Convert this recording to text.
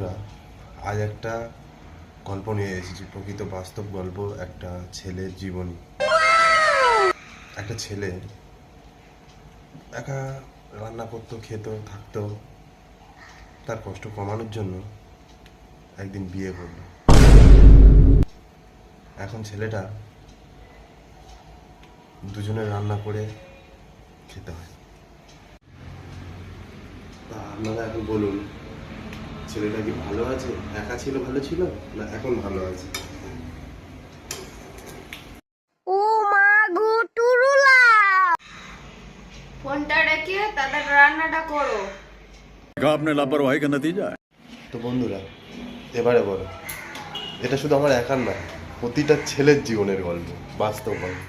বন্ধুরা, আজ একটা গল্প নিয়ে এসেছি, প্রকৃত বাস্তব গল্প। একটা ছেলের জীবনী। একটা ছেলে একা রান্না করতো, খেত, থাকতো। তার কষ্ট কমানোর জন্য একদিন বিয়ে করলো। এখন ছেলেটা দুজনে রান্না করে খেতে হয়। তা আপনারা এখন বলুন, ছেলেটা কি ভালো আছে? একা ছিল ভালো ছিল, না এখন ভালো আছে? ও মা গো টুরুলা, ফোনটা রেখে তাদের রান্নাটা করো। आपने लापरवाही का नतीजा है। তো বন্ধুরা, এবারে বলো, এটা শুধু আমার একার না, প্রতিটা ছেলের জীবনের গল্প, বাস্তব গল্প।